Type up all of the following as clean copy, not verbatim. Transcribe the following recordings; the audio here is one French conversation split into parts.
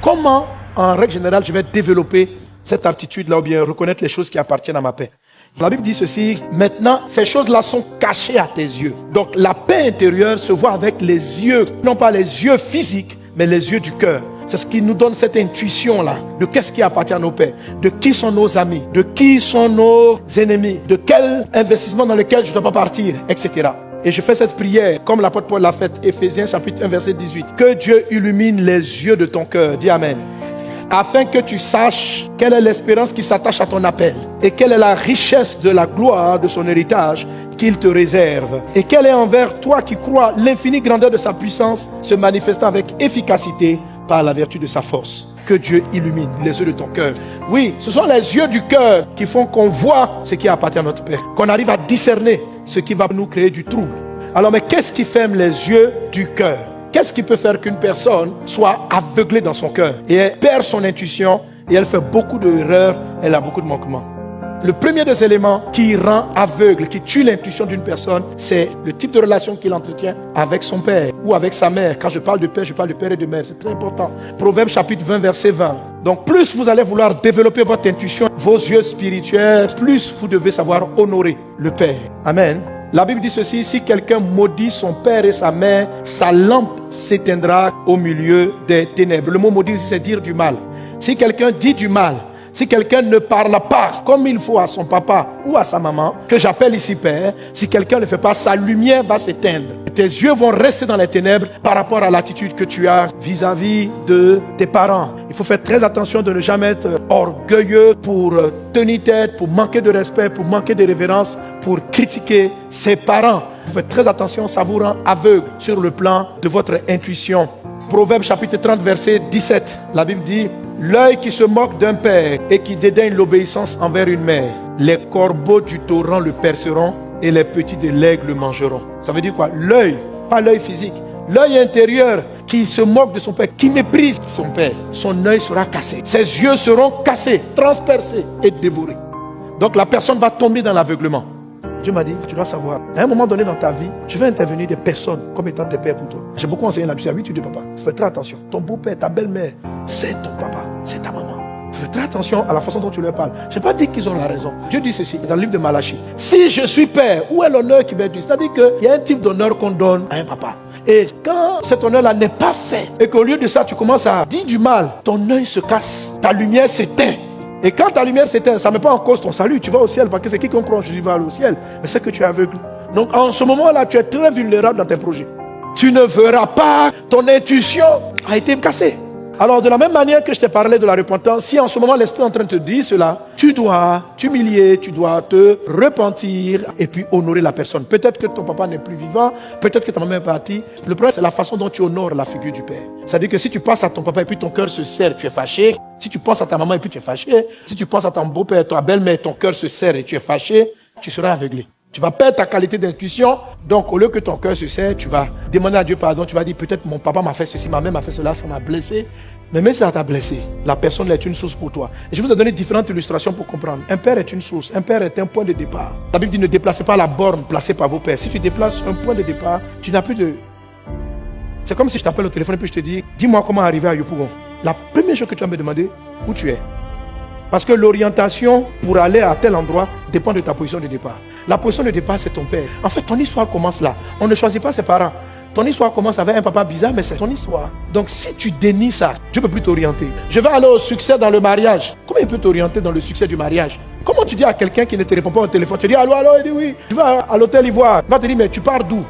Comment, en règle générale, je vais développer cette aptitude-là ou bien reconnaître les choses qui appartiennent à ma paix? La Bible dit ceci: maintenant, ces choses-là sont cachées à tes yeux. Donc, la paix intérieure se voit avec les yeux, non pas les yeux physiques, mais les yeux du cœur. C'est ce qui nous donne cette intuition-là de qu'est-ce qui appartient à nos pères, de qui sont nos amis, de qui sont nos ennemis, de quel investissement dans lequel je ne dois pas partir, etc. Et je fais cette prière, comme l'apôtre Paul l'a faite, Éphésiens chapitre 1, verset 18. Que Dieu illumine les yeux de ton cœur, dis Amen, afin que tu saches quelle est l'espérance qui s'attache à ton appel et quelle est la richesse de la gloire de son héritage qu'il te réserve et quelle est envers toi qui crois l'infinie grandeur de sa puissance se manifestant avec efficacité par la vertu de sa force. Que Dieu illumine les yeux de ton cœur. Oui, ce sont les yeux du cœur qui font qu'on voit ce qui appartient à notre Père, qu'on arrive à discerner ce qui va nous créer du trouble. Alors, mais qu'est-ce qui ferme les yeux du cœur? Qu'est-ce qui peut faire qu'une personne soit aveuglée dans son cœur et elle perd son intuition et elle fait beaucoup d'erreurs, elle a beaucoup de manquements? Le premier des éléments qui rend aveugle, qui tue l'intuition d'une personne, c'est le type de relation qu'il entretient avec son père ou avec sa mère. Quand je parle de père, je parle de père et de mère. C'est très important. Proverbe chapitre 20, verset 20. Donc plus vous allez vouloir développer votre intuition, vos yeux spirituels, plus vous devez savoir honorer le père. Amen. La Bible dit ceci: si quelqu'un maudit son père et sa mère, sa lampe s'éteindra au milieu des ténèbres. Le mot maudit, c'est dire du mal. Si quelqu'un dit du mal, si quelqu'un ne parle pas comme il faut à son papa ou à sa maman, que j'appelle ici père, si quelqu'un ne fait pas, sa lumière va s'éteindre. Tes yeux vont rester dans les ténèbres par rapport à l'attitude que tu as vis-à-vis de tes parents. Il faut faire très attention de ne jamais être orgueilleux pour tenir tête, pour manquer de respect, pour manquer de révérence, pour critiquer ses parents. Il faut faire très attention, ça vous rend aveugle sur le plan de votre intuition. Proverbe chapitre 30, verset 17. La Bible dit: l'œil qui se moque d'un père et qui dédaigne l'obéissance envers une mère, les corbeaux du torrent le perceront et les petits de l'aigle le mangeront. Ça veut dire quoi? L'œil, pas l'œil physique. L'œil intérieur qui se moque de son père, qui méprise son père, son œil sera cassé. Ses yeux seront cassés, transpercés et dévorés. Donc la personne va tomber dans l'aveuglement. Dieu m'a dit, tu dois savoir, à un moment donné dans ta vie, je vais intervenir des personnes comme étant tes pères pour toi. J'ai beaucoup enseigné l'habitude de papa. Fais très attention. Ton beau-père, ta belle-mère, c'est ton papa, c'est ta maman. Fais très attention à la façon dont tu leur parles. Je n'ai pas dit qu'ils ont la raison. Dieu dit ceci dans le livre de Malachie: si je suis père, où est l'honneur qui m'est dû? C'est-à-dire qu'il y a un type d'honneur qu'on donne à un papa. Et quand cet honneur-là n'est pas fait, et qu'au lieu de ça, tu commences à dire du mal, ton œil se casse, ta lumière s'éteint. Et quand ta lumière s'éteint, ça ne met pas en cause ton salut. Tu vas au ciel, parce que c'est qui qu'on croit que Jésus va aller au ciel. Mais c'est que tu es aveugle. Donc en ce moment-là, tu es très vulnérable dans tes projets. Tu ne verras pas, ton intuition a été cassée. Alors de la même manière que je t'ai parlé de la repentance, si en ce moment l'Esprit est en train de te dire cela, tu dois t'humilier, tu dois te repentir et puis honorer la personne. Peut-être que ton papa n'est plus vivant, peut-être que ta maman est partie. Le problème, c'est la façon dont tu honores la figure du Père. C'est-à-dire que si tu penses à ton papa et puis ton cœur se serre, tu es fâché. Si tu penses à ta maman et puis tu es fâché. Si tu penses à ton beau-père, ta belle-mère, ton cœur se serre et tu es fâché, tu seras aveuglé. Tu vas perdre ta qualité d'intuition. Donc au lieu que ton cœur se serre, tu vas demander à Dieu pardon. Tu vas dire, peut-être mon papa m'a fait ceci, ma mère m'a fait cela, ça m'a blessé. Mais même si ça t'a blessé, la personne est une source pour toi. Et je vous ai donné différentes illustrations pour comprendre. Un père est une source, un père est un point de départ. La Bible dit, ne déplacez pas la borne placée par vos pères. Si tu déplaces un point de départ, tu n'as plus de... C'est comme si je t'appelle au téléphone et puis je te dis, dis-moi comment arriver à Yopougon. La première chose que tu vas me demander, où tu es. Parce que l'orientation pour aller à tel endroit dépend de ta position de départ. La position de départ, c'est ton père. En fait, ton histoire commence là. On ne choisit pas ses parents. Ton histoire commence avec un papa bizarre, mais c'est ton histoire. Donc si tu dénies ça, Dieu ne peut plus t'orienter. Je vais aller au succès dans le mariage. Comment il peut t'orienter dans le succès du mariage? Comment tu dis à quelqu'un qui ne te répond pas au téléphone, tu dis allô, allô, il dit oui. Tu vas à l'hôtel Ivoire, il va te dire mais tu pars d'où?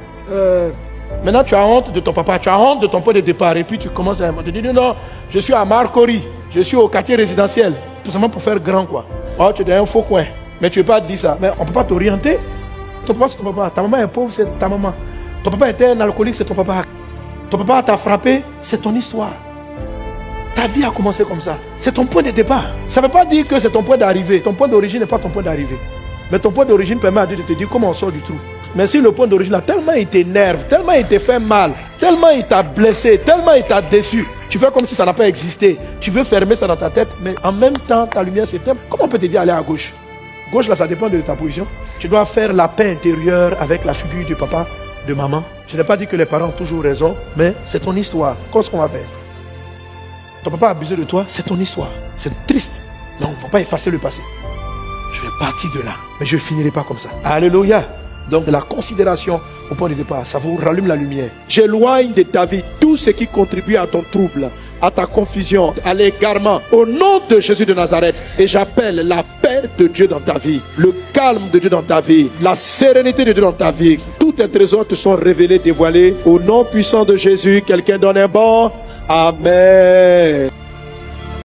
Maintenant tu as honte de ton papa, tu as honte de ton point de départ. Et puis tu commences à te dire non, je suis à Marcory, je suis au quartier résidentiel. Tout simplement pour faire grand quoi. Oh, tu es dans un faux coin. Mais tu ne veux pas dire ça. Mais on ne peut pas t'orienter. Ton papa c'est ton papa, ta maman est pauvre, c'est ta maman. Ton papa était un alcoolique, c'est ton papa. Ton papa t'a frappé, c'est ton histoire. Ta vie a commencé comme ça. C'est ton point de départ. Ça ne veut pas dire que c'est ton point d'arrivée. Ton point d'origine n'est pas ton point d'arrivée. Mais ton point d'origine permet à Dieu de te dire comment on sort du trou. Mais si le point d'origine, tellement il t'énerve, tellement il te fait mal, tellement il t'a blessé, tellement il t'a déçu, tu fais comme si ça n'a pas existé. Tu veux fermer ça dans ta tête, mais en même temps, ta lumière s'éteint. Comment on peut te dire aller à gauche? Gauche, là, ça dépend de ta position. Tu dois faire la paix intérieure avec la figure du papa, de maman. Je n'ai pas dit que les parents ont toujours raison, mais c'est ton histoire. Qu'est-ce qu'on va faire? ton papa a abusé de toi, c'est ton histoire. C'est triste. Non, il ne faut pas effacer le passé. Je vais partir de là, mais je ne finirai pas comme ça. Alléluia. Donc la considération au point de départ, ça vous rallume la lumière. J'éloigne de ta vie tout ce qui contribue à ton trouble, à ta confusion, à l'égarement, au nom de Jésus de Nazareth. Et j'appelle la paix de Dieu dans ta vie, le calme de Dieu dans ta vie, la sérénité de Dieu dans ta vie. Tous tes trésors te sont révélés, dévoilés. Au nom puissant de Jésus, quelqu'un donne un bon Amen.